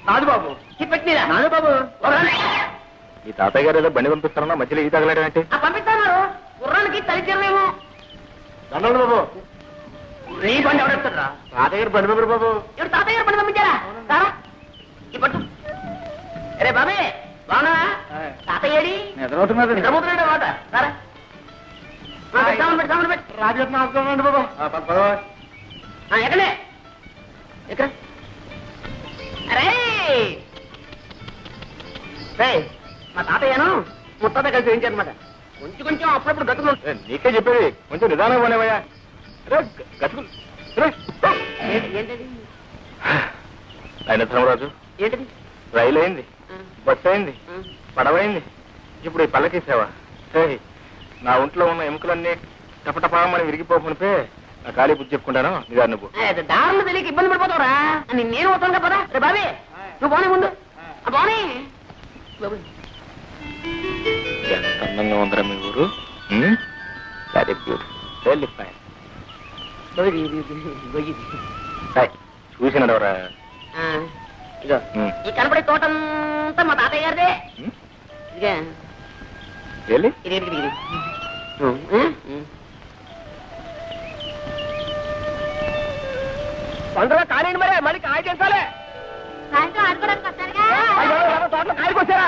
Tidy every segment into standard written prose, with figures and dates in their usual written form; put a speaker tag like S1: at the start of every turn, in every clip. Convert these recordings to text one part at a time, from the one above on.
S1: నాదు బాబు నాదు బాబు ఈ తాతయ్య గారు ఏదో బండి పంపిస్తారన్నా మధ్యలో ఈ తగలడం ఏంటి?
S2: పంపిస్తాను గుర్రానికి తలిచేమేమో
S1: దండలు బాబు.
S2: నీ బండి ఎవడెత్తారా?
S1: తాతయ్య గారు బండి పంపరు బాబు.
S2: ఎవరు తాతయ్య గారు బండి పంపించారా? సారా ఈ పట్టు. అరే బాబే బాగున్నా? తాతయ్యడి నిద్రపోతున్నాడు మాట. సారా
S1: రాజేంద్ర బాబు.
S2: ఎక్కడే ఎక్కడ? అరే మా తాతయ్యను ముత్తాత కలిసి వేయించారనమాట. కొంచెం కొంచెం అప్పుడప్పుడు గతులు.
S1: నీకే చెప్పేది కొంచెం నిదానం పోనేవయ్యా.
S2: ఏంటది?
S1: ఆయన ధర్మరాజు
S2: ఏంటది?
S1: రైలు అయింది, బస్సు అయింది, పడవైంది, ఇప్పుడు ఈ పల్లకీసావా? నా ఒంట్లో ఉన్న ఎముకలన్నీ టపటపామని విరిగిపోకునిపే నా ఖాళీ బుద్ధి చెప్పుకుంటాను. నిదాన్ని నువ్వు
S2: దారులు తెలియక ఇబ్బంది పడిపోతావురా. నేను పోతాను కదా. రే బాబే నువ్వు పోనీ ముందు. పోనీ
S1: ఎంత అందంగా ఉందరా మీ ఊరు. Very beautiful, very fine. చూసినాడవరా?
S2: ఈ కనపడే తోటంతా మా తాతయ్య గారిదే.
S1: పండుగ కానివ్వండి మరి, మళ్ళీ కాయ చేసాలే.
S2: సాయంత్రం ఆడుకోవడానికి వస్తారుగా.
S1: తోటలో కాయకు వచ్చారా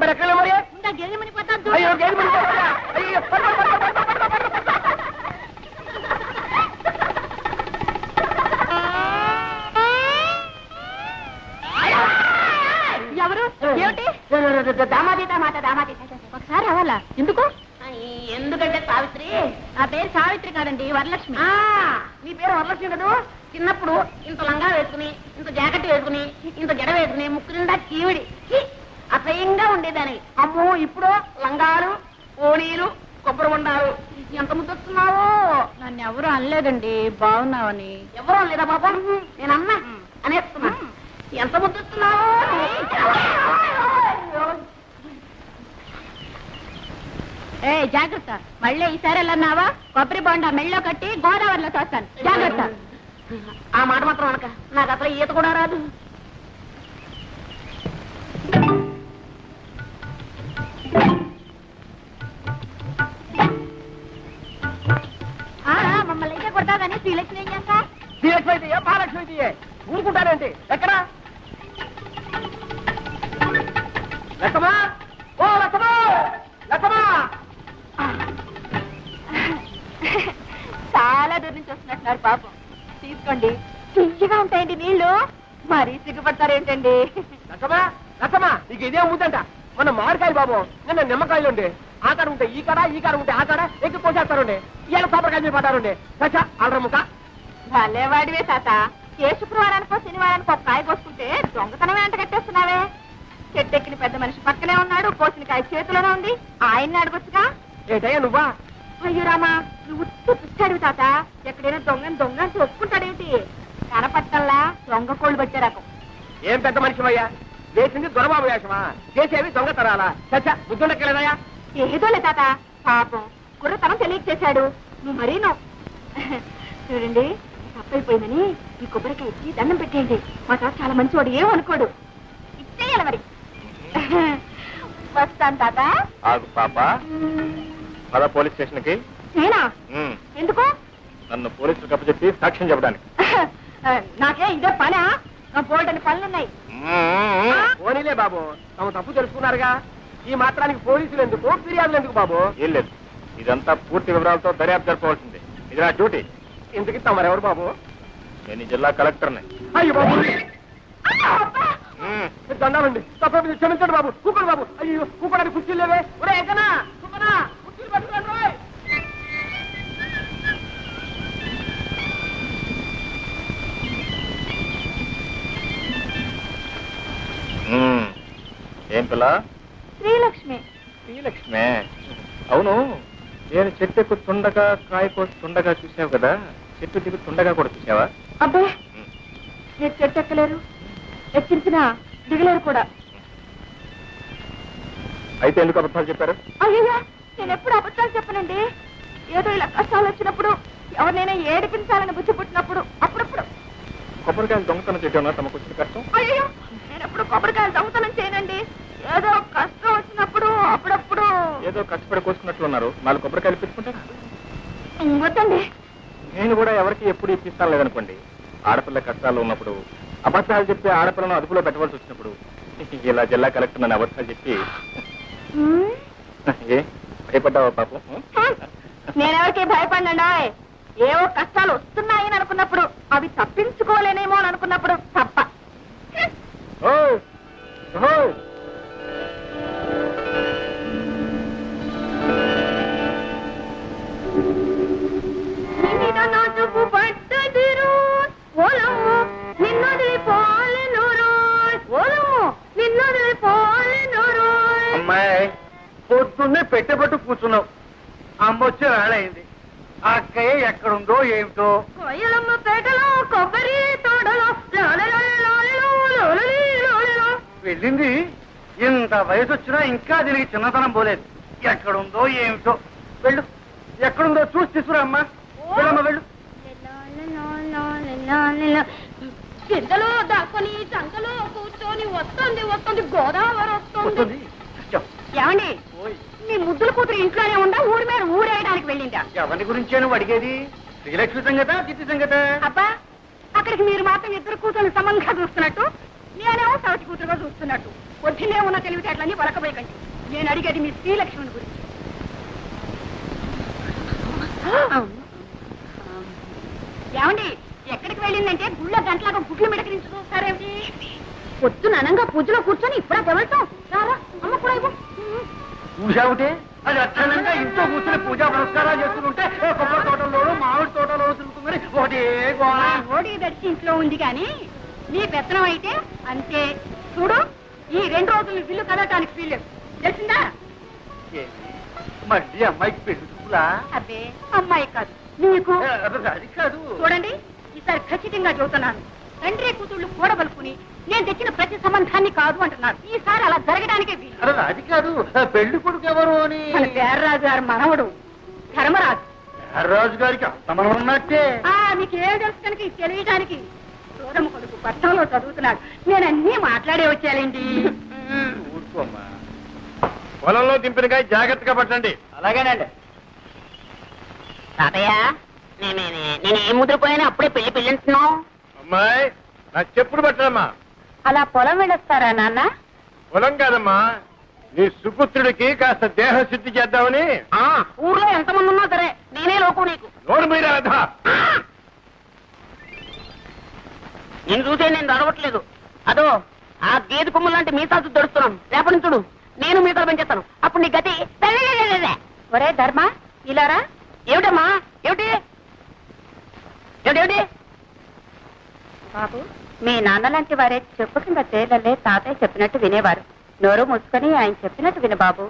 S1: మరి? ఎక్కడ మరి? అయ్యో గేదె మణిపోతా.
S2: ఎవరు? ఏమిటి? దామాదీత మాట దామాదీత. ఒకసారి అవ్వాలా? ఎందుకు? ఎందుకంటే సావిత్రి. నా పేరు సావిత్రి కాదండి, వరలక్ష్మి. నీ పేరు వరలక్ష్మి కదా. చిన్నప్పుడు ఇంత లంగా వేసుకుని, ఇంత జాకెట్ వేసుకుని, ఇంత జడ వేసుకుని, ముక్కు నిండా కీవిడి అసహ్యంగా ఉండేదాన్ని. అమ్మో ఇప్పుడు లంగాలు, ఓణీలు, కొబ్బరి ఉండాలు. ఎంత ముద్దొస్తున్నావో.
S3: నన్ను ఎవరు అనలేదండి, బాగున్నావని.
S2: ఎవరు అనలేదా పాపం? నేను అన్నా అనేస్తున్నా. ఎంత ముద్దొస్తున్నావో.
S3: ఏ జాగ్రత్త, మళ్ళీ ఈసారి వెళ్ళన్నావా కొబ్బరి బొండా మెళ్ళో కట్టి గోదావరిలో తోస్తాను. జాగ్రత్త.
S2: ఆ మాట మాత్రం అనక. నాకు అసలు ఈత కూడా రాదు.
S3: మమ్మల్ని అయితే కొట్టాదని శ్రీలక్ష్మి ఏం చేస్తా?
S1: శ్రీలక్ష్మి అయితే మహాలక్ష్మి అయితే ఊరుకుంటారేంటి? ఎక్కడా లక్ష్మా? ఓ లక్ష్మా, లక్ష్మా.
S3: చాలా దూరం నుంచి వస్తున్నట్టున్నారు పాపం. తీసుకోండి, తీయగా ఉంటాయండి నీళ్లు. మరీ సిగ్గుపడతారేంటండి?
S1: లక్ష్మా, లక్ష్మా, నీకు ఇదే ముందంట. మన మామిడికాయలు బాబు, నిన్న నిమ్మకాయలు ఉండే. ఆ కాడ ఉంటే ఈ కాడ, ఈ కాడ ఉంటే ఆ కాడ ఎక్కి పోసేస్తారుండే. ఇవాళ కొబ్బరికాయ మీద పడ్డారుండే. చచ్చా అల్రముక.
S3: భలేవాడివే తాత. ఏ శుక్రవారానికో శనివారానికో ఒక కాయ కోసుకుంటే దొంగతనమే అంట కట్టేస్తున్నావే. చెట్టెక్కిన పెద్ద మనిషి పక్కనే ఉన్నాడు, కోసిన కాయ చేతిలోనే ఉంది. ఆయన్ని అడగొచ్చుగా.
S1: ఏటయ్యా నువ్వా?
S3: అయ్యో రామా, నువ్వు పుచ్చాడు తాత. ఎక్కడైనా దొంగని దొంగ అంటే ఒప్పుకుంటాడేమిటి? కనపట్టల్లా దొంగ కోళ్ళు పట్టే రకం.
S1: ఏం పెద్ద మనిషివయ్యా? చేసింది దొరబాబు వేషమా? చేసేవి దొంగతనాలా? చచ్చా బుద్ధుండకెళ్ళదయ్యా?
S3: ఏదోలే తాత, పాపం కుర్రతనం తెలియక చేశాడు. నువ్వు మరీను. చూడండి, తప్పైపోయిందని ఈ కొబ్బరికాయ ఇచ్చి దండం పెట్టేయండి. మా తాత చాలా మంచివాడు, ఏమనుకోడు. ఇచ్చేయాలి మరి. వస్తాను తాత.
S1: ఆగు పాప, పద పోలీస్ స్టేషన్ కి.
S3: నేనా? ఎందుకు?
S1: నన్ను పోలీసులకు అప్పచెప్పి సాక్ష్యం చెప్పడానికి.
S3: నాకే ఇదే పనా? నా బోల్డని పనులున్నాయి.
S1: పోనీలే బాబు, తమ తప్పు తెలుసుకున్నారుగా. ఈ మాత్రానికి పోలీసులు ఎందుకు, ఫిర్యాదులు ఎందుకు బాబు? ఏం లేదు, ఇదంతా పూర్తి వివరాలతో దర్యాప్తు జరపవలసింది. ఇది నా డ్యూటీ. ఎందుకు తమరెవరు బాబు? నేను జిల్లా కలెక్టర్ని. అయ్యో బాబు, దండాలండి. తప్ప క్షమించండి బాబు. కూకోండి బాబు. అయ్యో కూకోడానికి కుర్చీలు లేవే. ఒరే ఎక్కనా కూకనా, కుర్చీలు పట్టుకోండి. ఏం పిల్ల?
S3: శ్రీలక్ష్మి.
S1: శ్రీలక్ష్మే? అవును, నేను చెట్టు ఎక్కుతుండగా కాయ కోస్తుండగా చూసావు కదా, చెట్టు దిగుతుండగా కూడా చూసావా?
S3: అబ్బే, మీరు చెట్టు ఎక్కలేరు. ఎక్కించినా దిగలేరు కూడా.
S1: అయితే ఎందుకు అబద్ధాలు చెప్పారు?
S3: అయ్యో, నేను ఎప్పుడు అబద్ధాలు చెప్పనండి. ఏదో ఇలా కష్టాలు వచ్చినప్పుడు, ఎవరినైనా ఏడిపించాలని బుద్ధి పుట్టినప్పుడు అప్పుడప్పుడు.
S1: కొబ్బరికాయలు దొంగతనం చేయడం తమకు వచ్చిన కష్టం?
S3: అయ్యో, నేను ఎప్పుడు కొబ్బరికాయలు దొంగతనం చేయనండి. ఏదో కష్టం వచ్చినప్పుడు అప్పుడప్పుడు.
S1: ఏదో కష్టపడి కోసుకున్నట్లున్నారు. 4 కొబ్బరికాయలు పెట్టుకుంటారా?
S3: వద్దండి.
S1: నేను కూడా ఎవరికి ఎప్పుడు ఇప్పిస్తాను లేదనుకోండి. ఆడపిల్ల కష్టాలు ఉన్నప్పుడు, అబద్ధాలు చెప్పి ఆడపిల్లను అదుపులో పెట్టవలసి వచ్చినప్పుడు ఇలా జిల్లా కలెక్టర్ నన్ను అబద్ధాలు చెప్పి ఏ భయపడ్డావా పాపం?
S3: నేనెవరికి భయపడినా, ఏవో కష్టాలు వస్తున్నాయని అనుకున్నప్పుడు, అవి తప్పించుకోలేనేమో అని అనుకున్నప్పుడు తప్ప.
S4: అమ్మాయి, పొద్దున్నే పెట్టబట్టు కూర్చున్నావు. అమ్మ వచ్చే వేళ అయింది. ఆ అక్కయ్య ఎక్కడుందో ఏమిటో.
S3: కోయలమ్మ పేటలో కొబ్బరి తోటలో
S4: వెళ్ళింది. ఇంత వయసు వచ్చినా ఇంకా దీనికి చిన్నతనం పోలేదు. ఎక్కడుందో ఏమిటో. వెళ్ళు, ఎక్కడుందో చూసి తీసుకురా అమ్మా. వెళ్ళమ్మా, వెళ్ళు.
S3: చింతలో దాక్కుని చంకలో కూర్చొని వస్తుంది వస్తుంది గోదావరి వస్తుంది. ఏమండి, మీ ముద్దుల కూతురు ఇంట్లోనే ఉందా, ఊరి మీద ఊరేయడానికి వెళ్ళిందా?
S4: ఎవరి గురించి నువ్వు అడిగేది? శ్రీలక్ష్మి సంగత, చిట్టి సంగత?
S3: అబ్బా, అక్కడికి మీరు మాత్రం ఇద్దరు కూతురు సమంగా చూస్తున్నట్టు, నేనేమో సవతి కూతురుగా చూస్తున్నట్టు. పొద్దున్నే ఉన్న తెలివితేటలన్నీ వలకబోయకండి. నేను అడిగేది మీ శ్రీలక్ష్మిని గురించి. ఏమండి, ఎక్కడికి వెళ్ళిందంటే గుళ్ళ గంటలాగా గుడ్లు మిడకరించి చూస్తారేమిటి? పొద్దున అనంగా పూజలో కూర్చొని ఇప్పుడే తెవల్తాం. రారా అమ్మ కూడా ఇవ్వు.
S4: చూసావుటే, అది అక్షరంగా ఇంట్లో కూర్చొని పూజా పురస్కారాలు చేస్తుంటే కొబ్బరి తోటలోనూ మామిడి తోటలోనూ తిరుగుతుందని ఒకటే గోళ.
S3: ఓడి దర్శి ఇంట్లో ఉంది కానీ నీ పెత్తనం అయితే అంతే. చూడు, ఈ 2 రోజులు బిల్లు కదటానికి వీల్లేదు, తెలిసిందా?
S4: మళ్ళీ అమ్మాయికి పెళ్లి చూపులా?
S3: అబ్బే, అమ్మాయి కాదు నీకు.
S4: అది కాదు.
S3: చూడండి, ఈసారి ఖచ్చితంగా చెబుతున్నాను. తండ్రి కూతుళ్ళు కూడబలుకుని నేను తెచ్చిన ప్రతి సంబంధాన్ని కాదు అంటున్నారు. ఈసారి అలా జరగడానికే వీలు.
S4: అది కాదు, పెళ్లి కొడుకు ఎవరు అని.
S3: మన పేర్రాజు గారి మనవడు ధర్మరాజు.
S4: రాజు గారికి అంత మనం ఉన్నట్టే.
S3: మీకు ఏం తెలుసు కనుక ఇది తెలియడానికి. సోదమ్మ కొడుకు పట్టణంలో చదువుతున్నాడు. నేను అన్నీ మాట్లాడే వచ్చానండి.
S4: ఊరుకోమ్మా.
S1: పొలంలో దింపినకాయ జాగ్రత్తగా పట్టండి.
S4: అలాగేనండి.
S2: తాతయ్య, నేను ఏం ముద్రపోయాను అప్పుడే పెళ్లి పెళ్ళంటున్నావు?
S1: అమ్మాయి, నా చెప్పుడు పట్టడమ్మా.
S3: అలా పొలం వెళ్ళొస్తారా నాన్న?
S1: పొలం కాదమ్మా, నీ సుపుత్రుడికి కాస్త దేహ శుద్ధి చేద్దామని.
S2: ఊర్లో ఎంతమంది ఉన్నా సరే నేనే లోకు నీకు.
S1: నోరు మీరా రాధా.
S2: నేను చూసే నేను దొరవట్లేదు. అదో ఆ గేదె కొమ్ము లాంటి మీసాలు దొరుకుతున్నాను. రేపటి నుంచి చూడు, నేను మీసాలు పెంచేస్తాను. అప్పుడు నీ గతి.
S3: ఒరే ధర్మ, ఇలారా.
S2: ఏమిటమ్మా? ఏమిటి ఏమిటి?
S3: బాబు, మీ నాన్న లాంటి వారే చెప్పు కింద తేలలే తాతయ్య చెప్పినట్టు వినేవారు. నోరు మూసుకొని ఆయన చెప్పినట్టు విను బాబు.